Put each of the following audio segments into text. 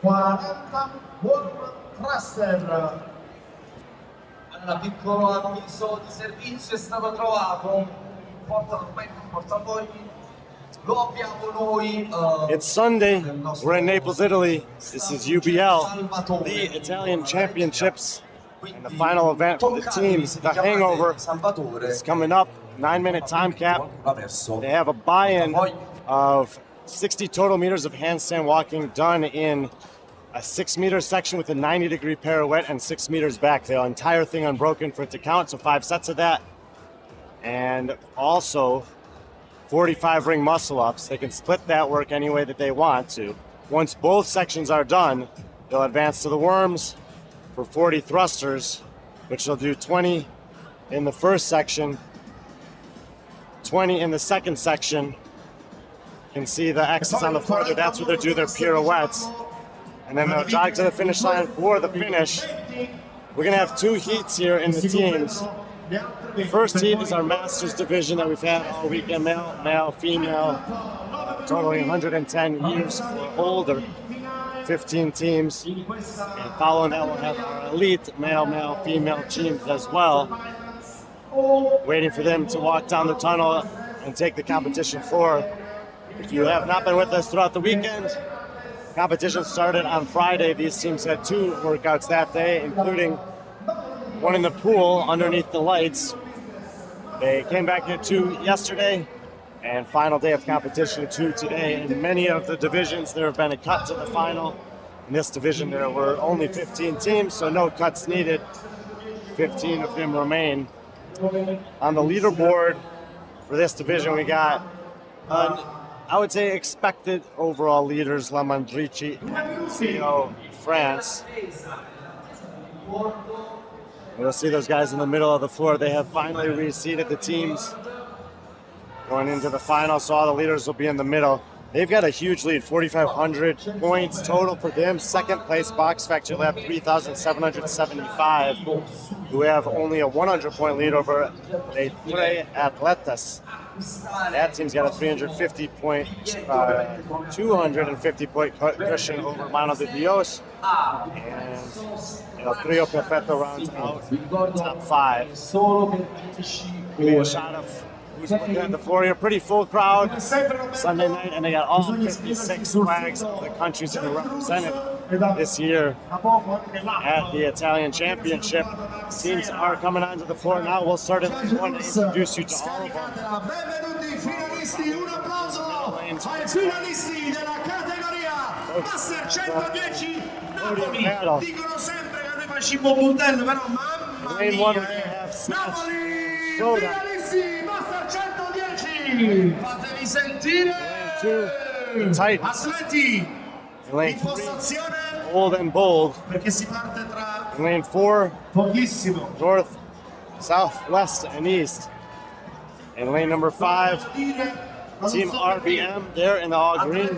40 worm thruster. Allora, piccolo avviso di servizio è stato trovato. Portafogli. Lo abbiamo noi. It's Sunday. We're in Naples, Italy. This is UBL, the Italian Championships. And the final event for the teams, the Hangover, is coming up. 9-minute time cap. They have a buy-in of 60 total meters of handstand walking done in a 6-meter section with a 90-degree pirouette and 6 meters back. The entire thing unbroken for it to count, so 5 sets of that. And also 45 ring muscle ups. They can split that work any way that they want to. Once both sections are done, they'll advance to the worms for 40 thrusters, which they'll do 20 in the first section, 20 in the second section. You can see the X's on the floor there. That's where they'll do their pirouettes. And then they'll jog to the finish line for the finish. We're gonna have 2 heats here in the teams. The first heat is our Masters division that we've had all weekend, male, female, totaling 110 years or older, 15 teams. And following that, we'll have our elite male, female teams as well, waiting for them to walk down the tunnel and take the competition forward. If you have not been with us throughout the weekend, competition started on Friday. These teams had 2 workouts that day, including one in the pool underneath the lights. They came back here 2 yesterday, and final day of competition 2 today. In many of the divisions, there have been a cut to the final. In this division, there were only 15 teams, so no cuts needed. 15 of them remain. On the leaderboard for this division, we got, I would say, expected overall leaders, La Mandrici, CO, France. You'll see those guys in the middle of the floor. They have finally reseeded the teams going into the final, so all the leaders will be in the middle. They've got a huge lead, 4,500 points total for them. Second place, Box Factory Lab, 3,775, who have only a 100-point lead over the Tre Atletas. That team's got a 250-point cushion over Mano de Dios. And El Trio Perfetto rounds out the top 5. Give me a shot of who's looking at the floor here. Pretty full crowd Sunday night, and they got all 56 flags of the countries that are represented this year at the Italian Championship. Teams are coming onto the floor now. We'll start at the one to introduce you to all of them. Finalisti, un applauso ai finalisti della categoria Master 110 Napoli. Dicono sempre che noi facciamo un puntello, però mamma mia, Napoli, finalisti Master 110. Fatevi sentire, atleti in postazione, old and bold, perché si parte tra lane 4, pochissimo, north, south, west, and east. In lane number 5, Team RBM, they're in the all green.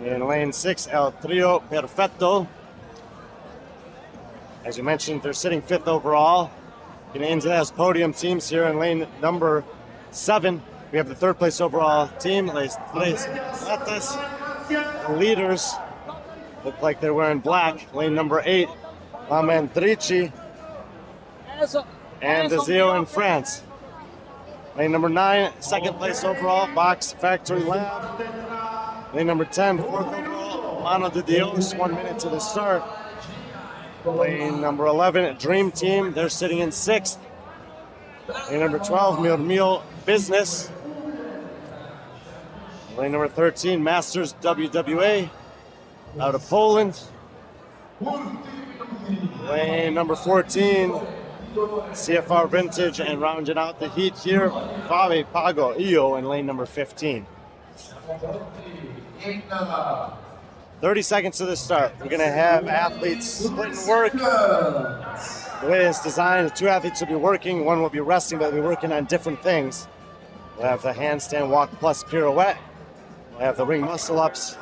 In lane 6, El Trio Perfetto. As you mentioned, they're sitting 5th overall. Getting into those podium teams here in lane number 7. We have the 3rd place overall team, Les Tres Atletas. The leaders look like they're wearing black. Lane number 8, La Mandrici and the Zio in France. Lane number 9, 2nd place overall, Box Factory Lab. Lane number 10, 4th overall, Mano de Dios, 1 minute to the start. Lane number 11, Dream Team, they're sitting in 6th. Lane number 12, Mio Business. Lane number 13, Masters WWA out of Poland. Lane number 14, CFR Vintage, and rounding out the heat here, Fave Pago Io in lane number 15. 30 seconds to the start. We're gonna have athletes splitting work. The way it's designed, 2 athletes will be working, 1 will be resting, but they'll be working on different things. We'll have the handstand walk plus pirouette. We'll have the ring muscle ups,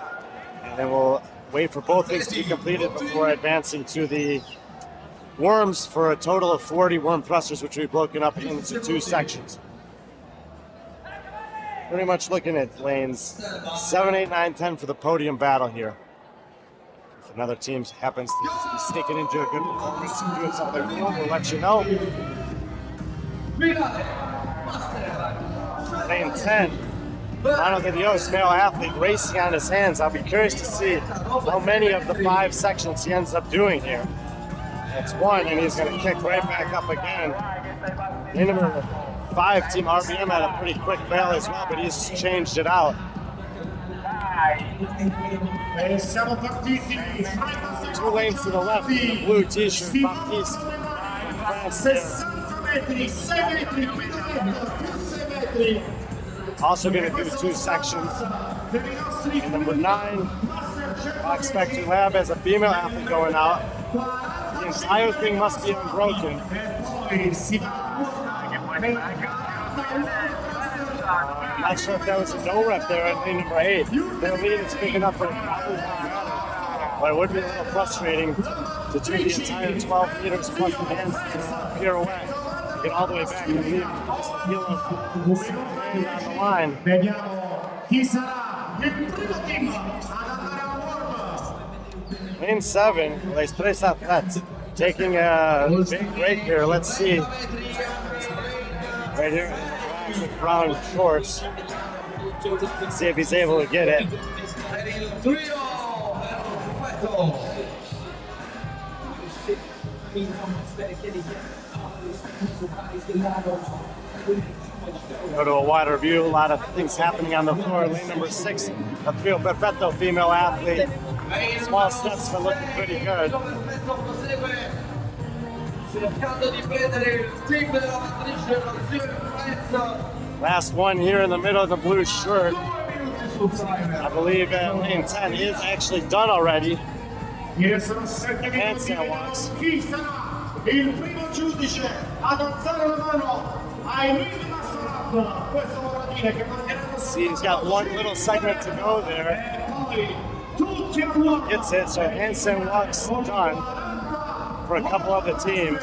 and then we'll wait for both things to be completed before advancing to the worms for a total of 40 worm thrusters, which will be broken up into 2 sections. pretty much looking at lanes 7, 8, 9, 10 for the podium battle here. If another team happens to be sneaking into a good performance and doing something cool, we'll let you know. Lane 10, Mano de Dios, male athlete, racing on his hands. I'll be curious to see how many of the 5 sections he ends up doing here. That's 1, and he's going to kick right back up again. Lane number 5, Team RBM had a pretty quick bail as well, but he's changed it out. 2 lanes to the left, the blue t-shirt, Baptiste. Also going to do 2 sections. And number 9, Box Factory Lab has a female athlete going out. The entire thing must be unbroken. Not sure if that was a no rep there at lane number 8. Their lead is picking up for a couple of minutes, but it would be a little frustrating to do the entire 12 meters plus the hands pirouette, get all the way back and leave just the heel of hand on the line. Lane 7, Les Tres Athlètes, taking a big break here. Let's see. Right here, with brown shorts. Let's see if he's able to get it. Go to a wider view, a lot of things happening on the floor. Lane number 6, a trio perfetto female athlete. Small steps, but looking pretty good. Last one here in the middle of the blue shirt. I believe lane 10 is actually done already. Handstand walks. Il primo giudice ad alzare la mano ai limiti massimo. Questo vuol dire che mancheranno. See, he's got one little segment to go there. Gets it, so handstand walks done for a couple of the teams.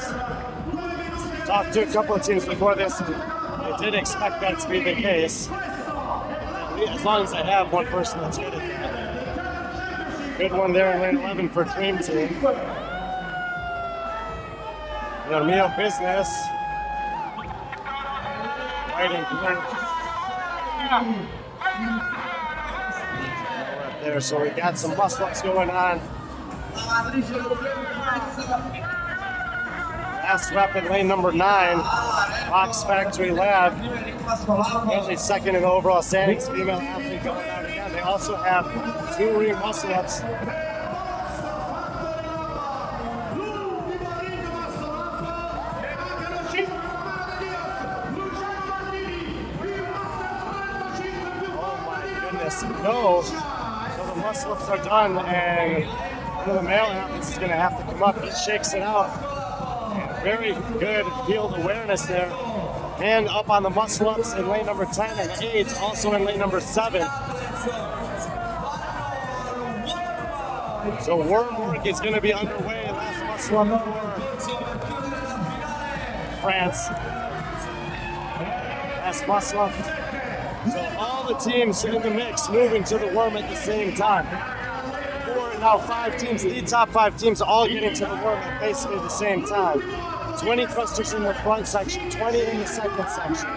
Talked to a couple of teams before this, and they did expect that to be the case. As long as they have one person that's good at that. Good one there in lane 11 for Dream Team. Mio Business. White and blue. Right there, so we got some muscle-ups going on. Last rep in lane number 9, Box Factory Lab. Usually second in overall standings, female athlete going out again. They also have 2 ring muscle-ups. No, so the muscle-ups are done, and one of the male athletes is going to have to come up. He shakes it out. Very good field awareness there. Hand up on the muscle-ups in lane number 10 and 8, also in lane number 7. So worm work is going to be underway. Last muscle-up for France. Last muscle-up. So all the teams in the mix moving to the worm at the same time. 4 now 5 teams, the top 5 teams all getting to the worm at basically the same time. 20 thrusters in the front section, 20 in the second section.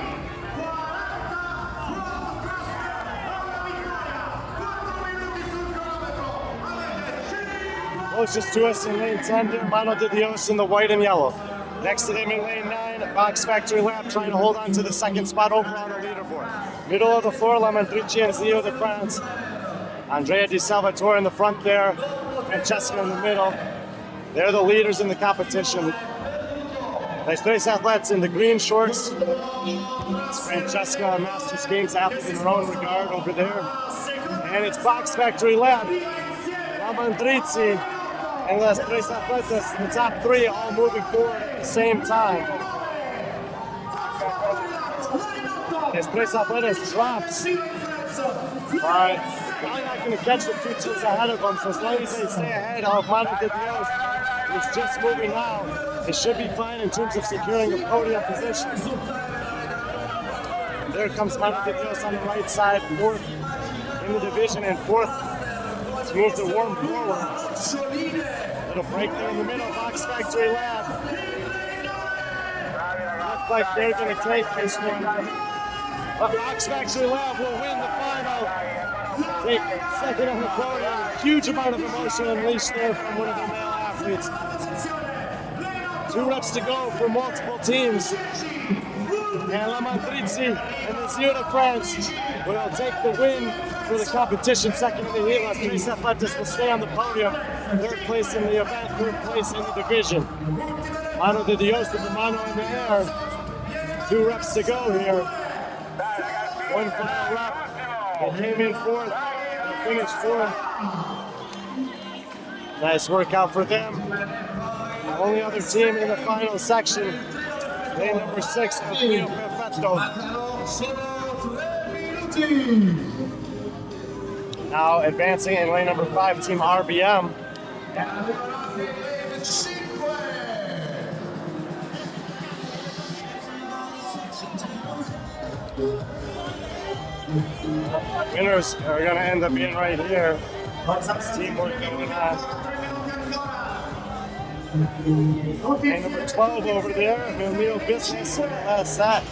Closest to us in lane 10 there, Mano de Dios in the white and yellow. Next to them in lane 9, Box Factory Lab trying to hold on to the second spot over on the leaderboard. Middle of the floor, La Mandrici and Zio de France. Andrea Di Salvatore in the front there, Francesca in the middle. They're the leaders in the competition. Les Tres Athlètes in the green shorts. It's Francesca, a Masters Games athlete in her own regard over there. And it's Box Factory Lab, La Mandrici, and Les Tres Athlètes, the top 3 all moving forward at the same time. Les Tres Athlètes drops. Alright, probably not going to catch the 2 teams ahead of them, so as long as they stay ahead of Mano de Dios, who's just moving now, they should be fine in terms of securing a podium position. There comes Mano de Dios on the right side, fourth in the division and fourth to move the warm forward. Little break there in the middle, Box Factory Lab. Looks like they're going to take this one. But Box Factory Lab will win the final. Take second on the podium. Huge amount of emotion unleashed there from one of the male athletes. 2 reps to go for multiple teams. And La Mandrizzi and the Zio de France will take the win for the competition. Second in the heat. Las Tres Atletas will stay on the podium. Third place in the event, third place in the division. Mano de Dios with the mano in the air. 2 reps to go here. One final rep. They came in fourth. They finished fourth. Nice workout for them. The only other team in the final section, lane number 6, Pio Perfetto. Now advancing in lane number 5, team RBM. Winners are going to end up being right here. This teamwork going on. And number 12 over there, Emilio Business in the last set.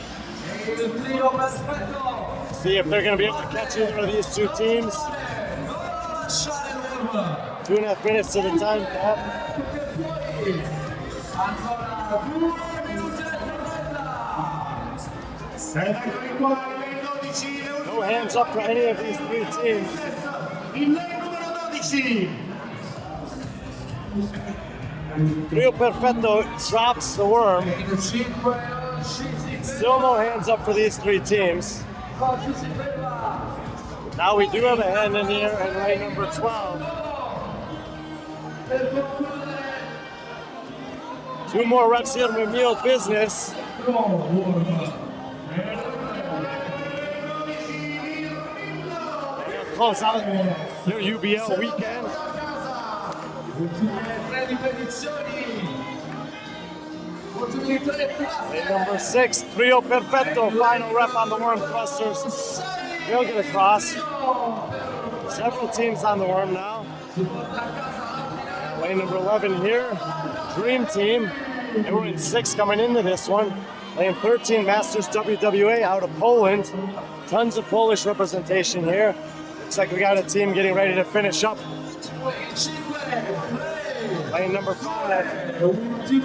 See if they're going to be able to catch either of these 2 teams. 2.5 minutes to the time cap. No hands up for any of these 3 teams. Pio Perfetto drops the worm. Still no hands up for these 3 teams. Now we do have a hand in here in lane number 12. 2 more reps here with Emil Business. Close out their UBL weekend. Lane number 6, Pio Perfetto, final rep on the worm thrusters. He'll get across. Several teams on the worm now. Lane number 11 here, Dream Team. They were in 6 coming into this one. Lane 13, Masters WWA out of Poland. Tons of Polish representation here. Looks like we got a team getting ready to finish up. Lane number 5, Team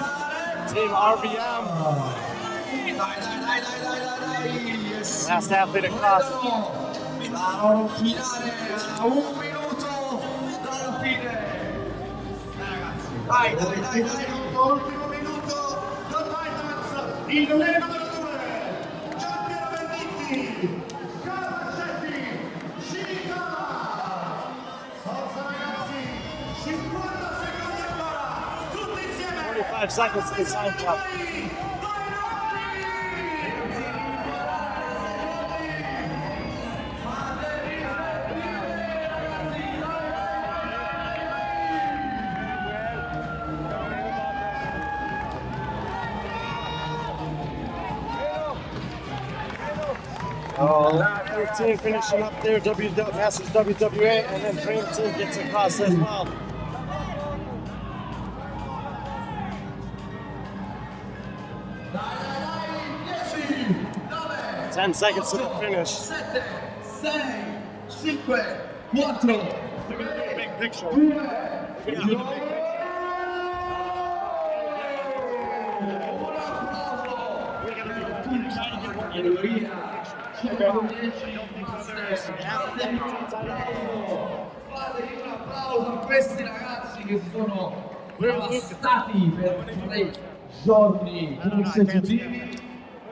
RBM. Last athlete across. Ultimo minuto, Don Titans, il numero 2, Gianpiero Benditti, Cavacetti, Scilicava. Forza ragazzi, 50 secondi ancora, tutti insieme. 45 seconds to the time clock. Oh, 13 finishing up there, Masters WWA, and then Dream Team gets across as well. Ten seconds to the finish. 7, 6, 5, 4, They're going to do a big picture. They're going to do the big picture. Fate un applauso a questi ragazzi che sono stati per 3 giorni consecutivi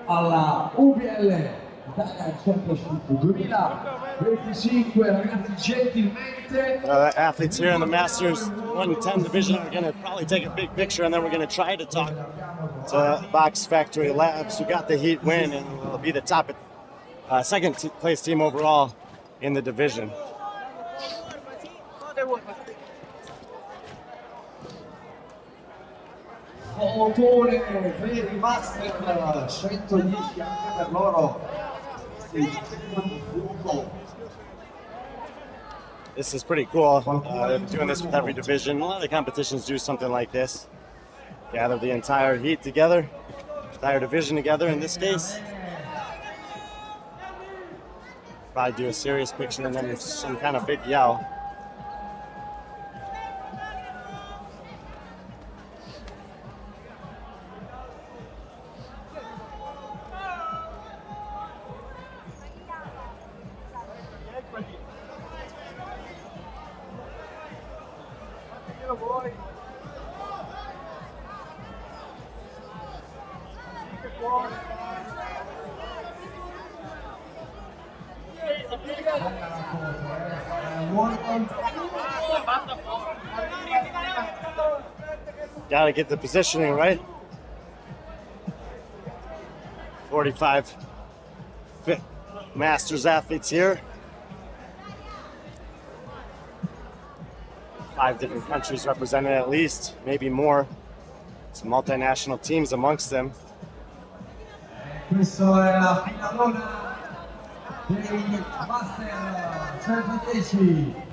alla UBL Italia Championship 2025. Ragazzi, gentilmente Athletes here in the Masters 110 division are going to probably take a big picture, and then we're going to try to talk to Box Factory Labs, who got the heat win and will be the top second place team overall in the division. motore per i master 110 anche per loro This is pretty cool. They're doing this with every division. A lot of the competitions do something like this. Gather the entire heat together, entire division together in this case. Probably do a serious picture and then some kind of big yell. Gotta get the positioning right. 45 fit Masters athletes here. 5 different countries represented at least, maybe more. Some multinational teams amongst them. Questa è la finalona dei Master 110.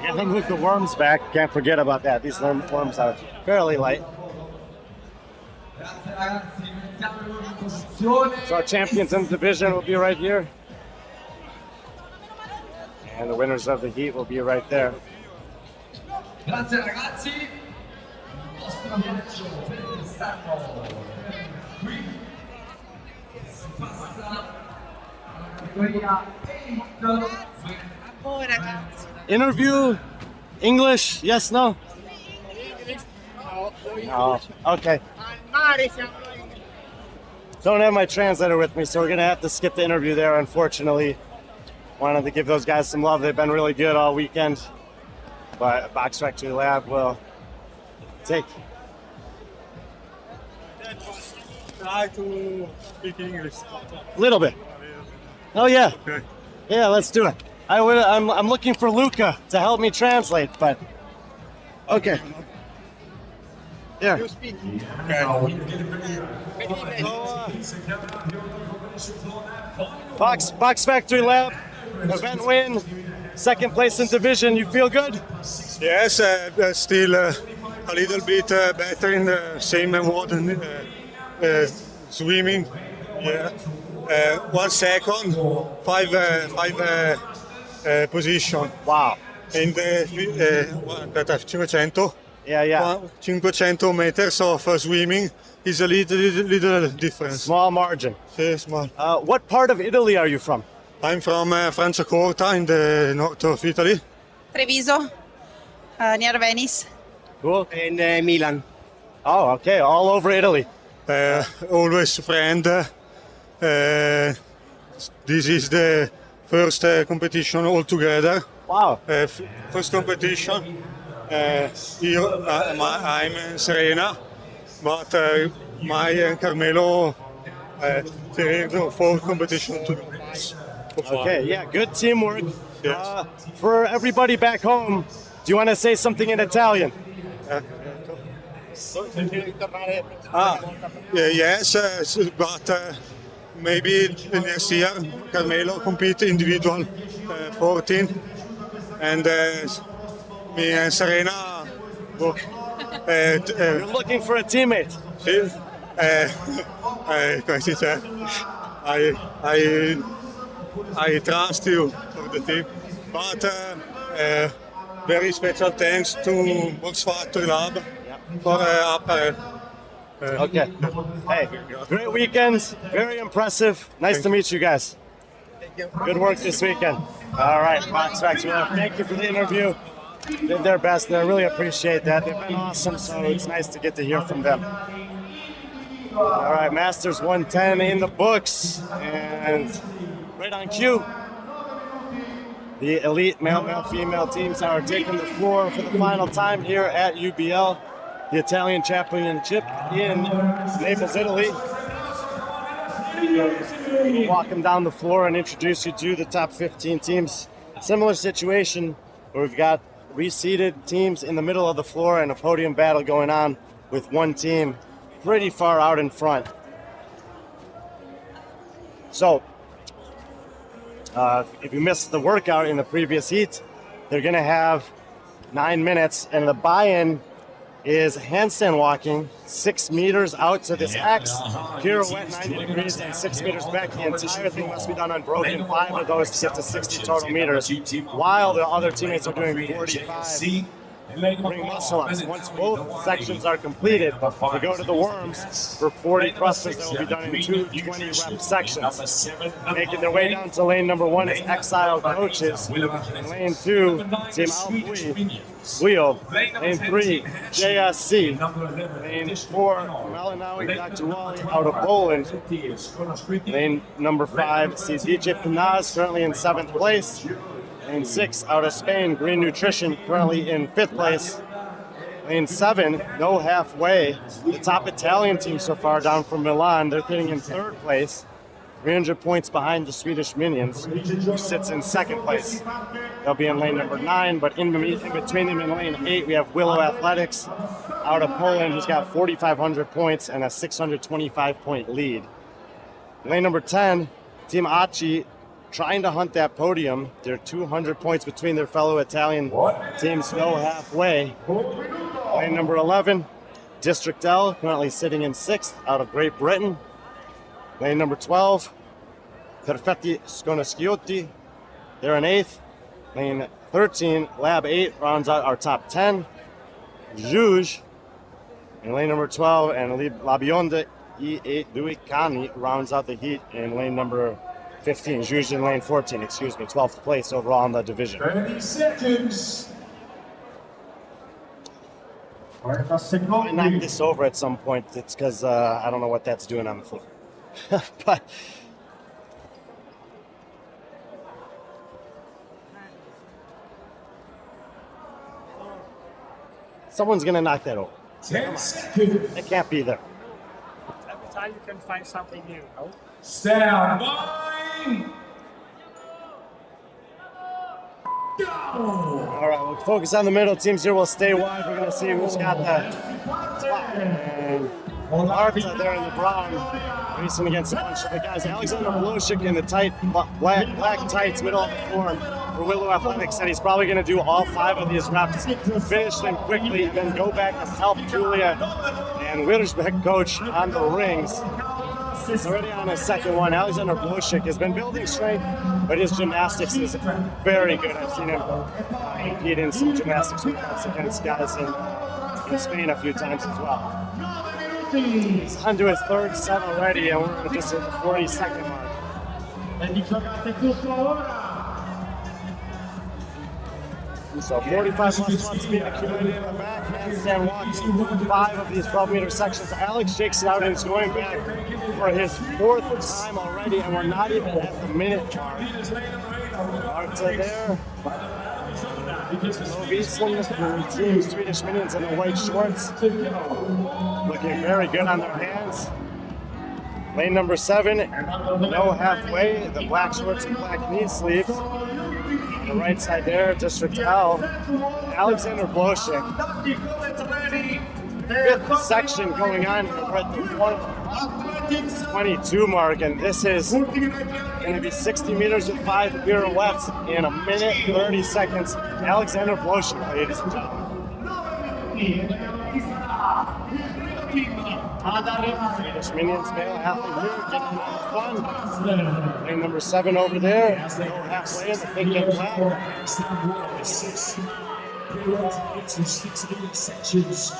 Yeah, then with the worms back, can't forget about that. These worms are fairly light. So our champions in the division will be right here. And the winners of the heat will be right there. Grazie ragazzi, il vostro viaggio per quest'anno qui si passa alla categoria Interview, English, yes, no? No, okay. Don't have my translator with me, so we're gonna have to skip the interview there, unfortunately. Wanted to give those guys some love. They've been really good all weekend. But Box Factory Lab will take. Try to speak English. A little bit. Oh yeah. Okay. Yeah, let's do it. I'm looking for Luca to help me translate, but okay. Here. You speak. Box Factory Lab, event win, second place in division. You feel good? Yes, still a little bit better in the same modern swimming. Yeah. 1 second, five position. Wow. In the 500. Yeah. 500 meters of swimming is a little difference. Small margin. Yeah, small. What part of Italy are you from? I'm from Franciacorta in the north of Italy. Treviso, near Venice. Cool. In Milan. Oh, okay. All over Italy. Always friend. This is the first competition all together. Wow. First competition. Here I'm in Serena, but my and Carmelo for competition too. Okay, yeah, good teamwork. Yes. For everybody back home, do you want to say something in Italian? Yes, but maybe next year Carmelo compete individual 14, and me and Serena. You're looking for a teammate. I trust you for the team, but very special thanks to Box Factory Lab for apparel. Okay. Hey, great weekend. Very impressive. Nice to meet you guys. Good work this weekend. All right, Box Factory Lab. Thank you for the interview. Did their best, and I really appreciate that. They've been awesome, so it's nice to get to hear from them. All right, Masters 110 in the books, and right on cue, the elite male, female teams are taking the floor for the final time here at UBL, the Italian Championship in Naples, Italy. We'll walk them down the floor and introduce you to the top 15 teams. Similar situation where we've got reseated teams in the middle of the floor and a podium battle going on with one team pretty far out in front. So, if you missed the workout in the previous heat, they're going to have 9 minutes, and the buy-in is handstand walking 6 meters out to this X, pirouette 90 degrees and 6 meters back. The entire thing must be done unbroken, 5 of those to get to 60 total meters, while the other teammates are doing 45 ring muscle ups. Once both sections are completed, we go to the worms for 40 thrusters that will be done in 2 20-rep sections. Making their way down to lane number 1 is Exile Coaches. In lane 2, Team Alpui, Wheel. Lane 3, JSC. Lane 4, Malinawi Dr. Wally out of Poland. Lane number 5, DJ Pinaz, currently in 7th place. Lane 6 out of Spain, Green Nutrition, currently in 5th place. Lane 7, no halfway. The top Italian team so far down from Milan, they're sitting in 3rd place. 300 points behind the Swedish Minions, who sits in 2nd place. They'll be in lane number 9, but in between them in lane 8, we have Willow Athletics out of Poland, who's got 4,500 points and a 625-point lead. Lane number 10, Team Acci, trying to hunt that podium. They're 200 points between their fellow Italian teams, no halfway. Lane number 11, District L, currently sitting in 6th out of Great Britain. Lane number 12, Perfetti Sconosciotti, they're in 8th. Lane 13, Lab 8, rounds out our top 10. Juge in lane number 12, and Labionde E8 Duicani rounds out the heat in lane number 15. Juge in lane 14, 12th place overall in the division. 30 seconds. I knocked this over at some point. It's because I don't know what that's doing on the floor. But someone's gonna knock that over. 10 seconds. It can't be there. Every time you can find something new, no? Stand by. Go. All right, we'll focus on the middle. Teams here will stay wide. We're gonna see who's got the and Marta there in the brown, racing against a bunch of the guys. Alexander Blosik in the tight black tights, middle of the form for Willow Athletics, said he's probably going to do all 5 of these reps, finish them quickly, and then go back and help Julia and Wittersbeck coach on the rings. He's already on his 2nd one. Alexander Blosik has been building strength, but his gymnastics is very good. I've seen him compete in some gymnastics workouts against guys in Spain a few times as well. He's onto his 3rd set already, and we're just at the 40-second mark. So 45 plus 1 speed accumulated in the back, handstand walking 5 of these 12-meter sections. Alex shakes it out and is going back for his 4th time already, and we're not even at the minute mark. Marta there. Lovislin, the team Swedish Minions in the white shorts. Looking very good on their hands. Lane number 7, no halfway, the black shorts and black knee sleeves. On the right side there, District L, Alexander Blosik. 5th section going on, we're at the 22 mark, and this is going to be 60 meters with 5 pirouettes in a minute 30 seconds. Alexander Blosik, ladies and gentlemen. Swedish Minions male athlete here, getting on the fun. Lane number 7 over there. Go halfway in the big get flat. 6 sections.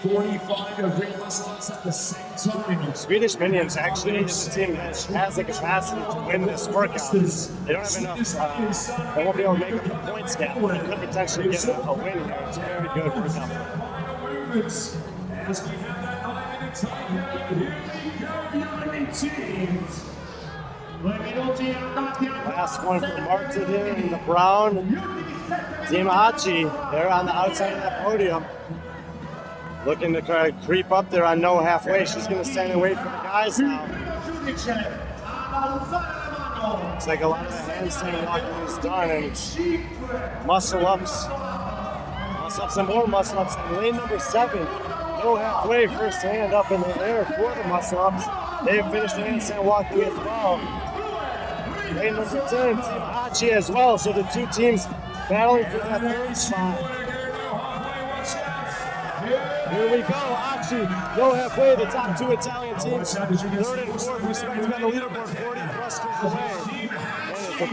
45 of ring muscle-ups at the same time. Swedish Minions actually is a team that has the capacity to win this workout. They don't have enough, they won't be able to make up the points gap, but they could potentially get a win here. It's a very good workout. Movements as we have that 9-minute time. Last one for Marta there in the brown. Team Acci, they're on the outside of that podium. Looking to try to creep up there on no halfway. She's going to stand and wait for the guys now. Looks like a lot of the handstand walking is done, and muscle ups muscle-ups and more muscle-ups. And lane number 7, no halfway, first hand up in the air for the muscle-ups. They've finished the handstand walking as well. Lane number 10, Team Hachi as well. So the two teams battling for that third spot. Here we go, Hachi, no halfway, the top two Italian teams. Third and fourth, respectively on the leaderboard, 40 clusters away. And it's a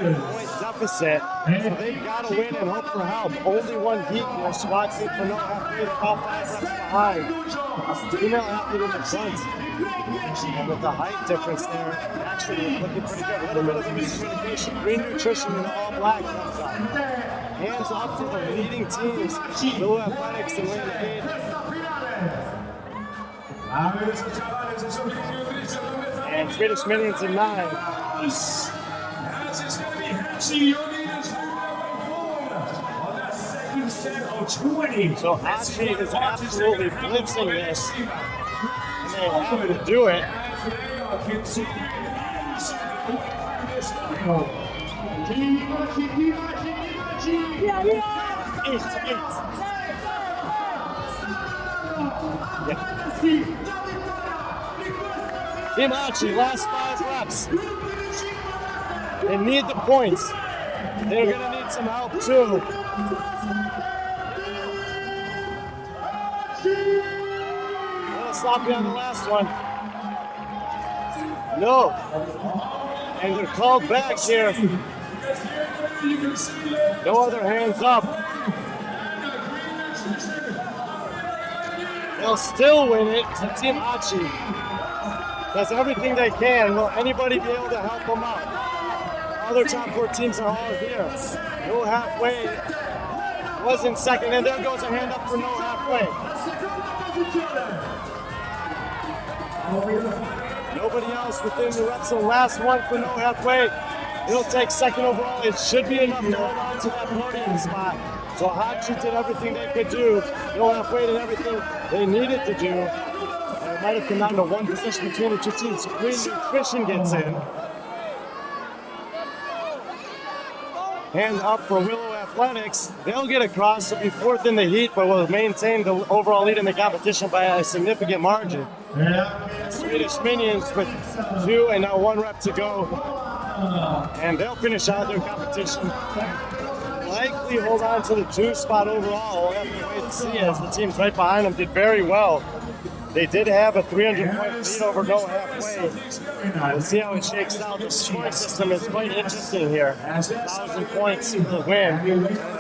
200-point deficit. So they've got to win and hope for help. Only one heat in their squad team for no halfway, about 5 reps behind. Female athlete in the front. And with the height difference there, actually looking pretty good. A little bit of a miscommunication. Green nutrition in all black comes up. Hands up for the leading teams. Blue Athletics and Lane 8. And Swedish Minions in 9. So Hachi is absolutely blitzing this. And they have to do it. Team Hachi, last 5 reps. They need the points. They're going to need some help too. Sloppy on the last one. No. And they're called back here. No other hands up. They'll still win it. So Team Hachi does everything they can. Will anybody be able to help them out? Other top 4 teams are all here. No halfway. Was in second, and there goes a hand up for no halfway. Nobody else within the reps. So last one for no halfway. It'll take second overall. It should be enough to hold on to that podium spot. So Hachi did everything they could do. No halfway did everything they needed to do. And it might have come down to one position between the two teams. Green Nutrition gets in. Hand up for Willow Athletics. They'll get across, so be 4th in the heat, but will maintain the overall lead in the competition by a significant margin. Swedish Minions with 2 and now 1 rep to go. And they'll finish out their competition. Likely hold on to the 2 spot overall. We'll have to wait and see as the teams right behind them did very well. They did have a 300-point lead over no halfway. We'll see how it shakes out. The scoring system is quite interesting here. 1,000 points to the win.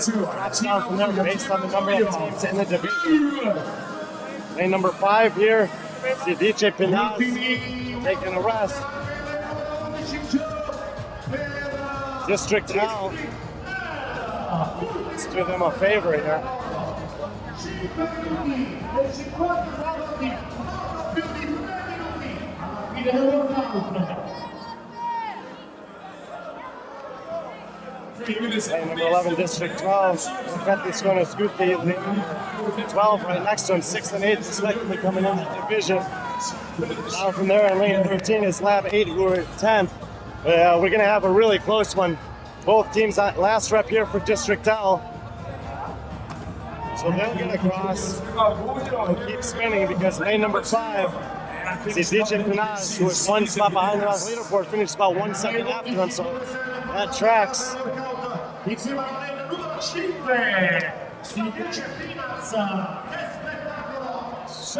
Drops down from there based on the number of teams in the division. Lane number 5 here. Dice Pinaz taking a rest. District L. Let's do them a favor here. Lane number 11, District 12. Pirouette's going to scoot the 12 right next to him, 6th and 8th respectively coming in the division. Down from there in lane 13 is Lab 8 who are 10th. We're going to have a really close one. Both teams last rep here for District L. So they'll get across and keep spinning because lane number 5 is Dice Pinaz, who is 1 spot behind them on the leaderboard, finished about 1 second after them, so that tracks.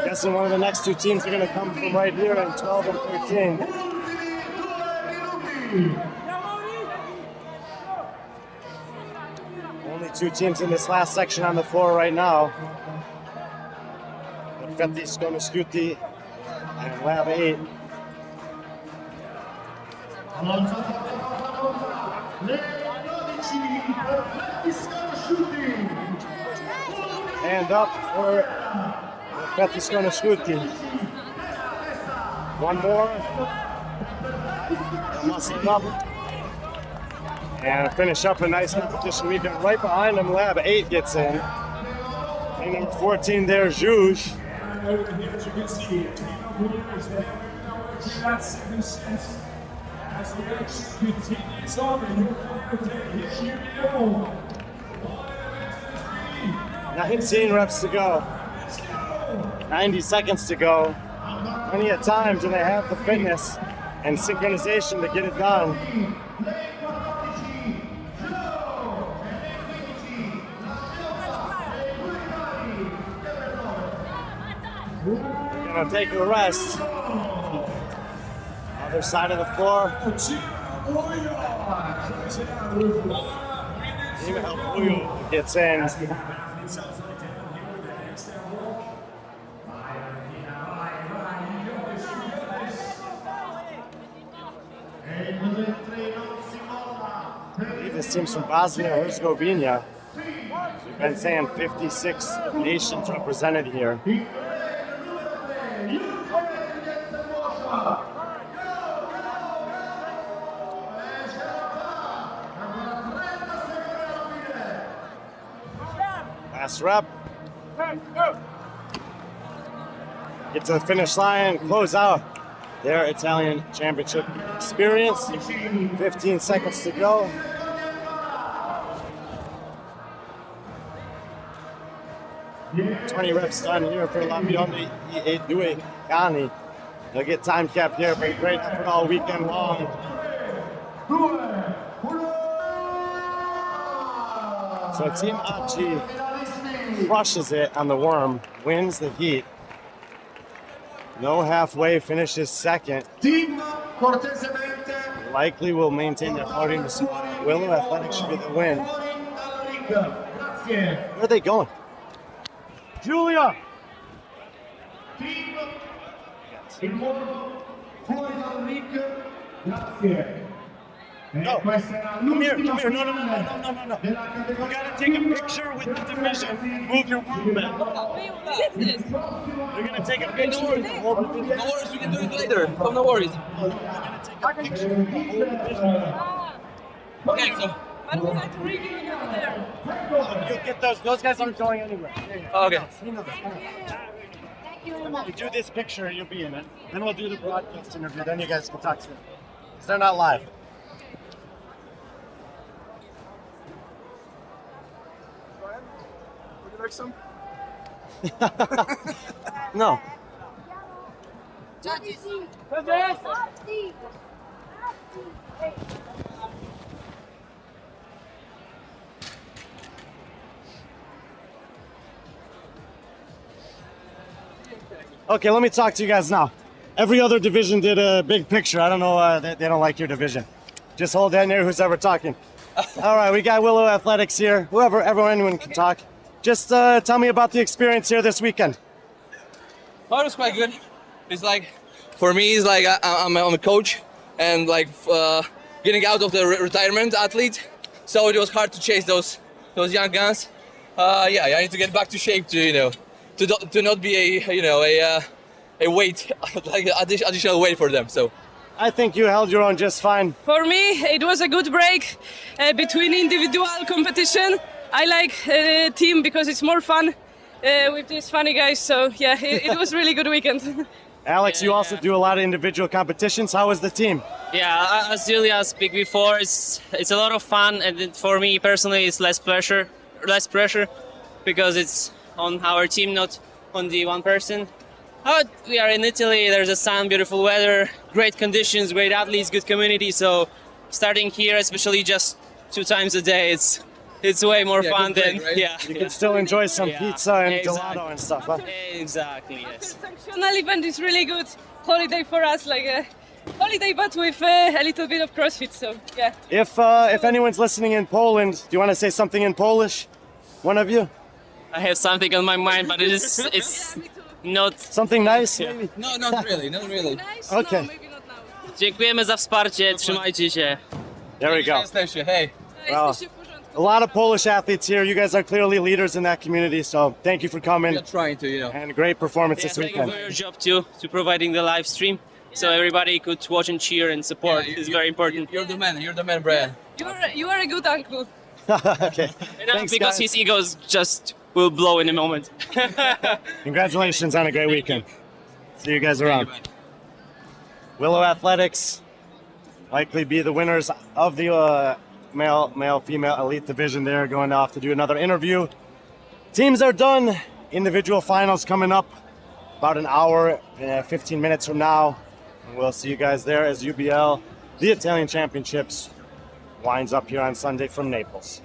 Guessing one of the next 2 teams are going to come from right here in 12 and 13. Only 2 teams in this last section on the floor right now. Pirouette's going to scoot the and Lab 8. Hand up for Pirouette's going to scoot the. One more. Muscling up. And finish up a nice competition weekend. Right behind them, Lab 8 gets in. And number 14 there, Juge. Over here, as you can see, that second set as the action continues on, and you're going to take his UBL. 19 reps to go. 90 seconds to go. Plenty of time. Do they have the fitness and synchronization to get it done? We're gonna take a rest. Other side of the floor. Even Puyo gets in. I believe this team's from Bosnia and Herzegovina. We've been saying 56 nations represented here. Last rep. Get to the finish line, close out their Italian championship experience. 15 seconds to go. $20 reps done here for La Bionda e Due Cani. They'll get time cap here, but great effort all weekend long. So Team Achi crushes it on the worm, wins the heat. No halfway, finishes second. Likely will maintain their podium spot. Willow Athletics should be the win. Where are they going? Julia! No, come here. No. You gotta take a picture with the division. Move your worm back. You're gonna take a picture with the whole division. No worries, we can do it later. Oh, no worries. You're gonna take a picture with the whole division. Okay, so. You'll get those guys aren't going anywhere. Okay. You do this picture, you'll be in it. Then we'll do the broadcast interview, then you guys can talk to them. Because they're not live. Would you like some? No. Okay, let me talk to you guys now. Every other division did a big picture. I don't know, they don't like your division. Just hold that near who's ever talking. All right, we got Willow Athletics here. Anyone can talk. Just tell me about the experience here this weekend. Oh, it was quite good. It's like, for me, it's like I'm a coach and like getting out of the retirement athlete. So it was hard to chase those young guns. Yeah, I need to get back to shape to not be a weight, like additional weight for them. So I think you held your own just fine. For me, it was a good break between individual competition. I like team because it's more fun with these funny guys. So yeah, it was really good weekend. Alex, you also do a lot of individual competitions. How was the team? Yeah, as Julia spoke before, it's a lot of fun, and for me personally, it's less pressure because it's on our team, not on the one person. We are in Italy, there's a sun, beautiful weather, great conditions, great athletes, good community. So starting here, especially just 2 times a day, it's way more fun than right? You can still enjoy some pizza and gelato and stuff. Huh? Exactly, yes. Functional event is really good holiday for us, like a holiday but with a little bit of CrossFit. So yeah. If anyone's listening in Poland, do you want to say something in Polish? One of you? I have something on my mind, but it's not. Something nice? Maybe? no, not really. Nice? Okay. No, maybe not now. Dziękujemy za wsparcie, trzymajcie się. There we go. Translation, hey. Wow. Jesteście w porządku. A lot of Polish athletes here. You guys are clearly leaders in that community, so thank you for coming. We're trying to, And great performance this Thank you weekend. for your job too, to providing the live stream, so everybody could watch and cheer and support. It's very important. You're the man, Brian. You are a good uncle. Okay. And Thanks, because guys. his egos just will blow in a moment. Congratulations on a great weekend. See you guys around. Willow Athletics likely be the winners of the male-female elite division there, going off to do another interview. Teams are done. Individual finals coming up about an hour, 15 minutes from now. And we'll see you guys there as UBL, the Italian Championships, winds up here on Sunday from Naples.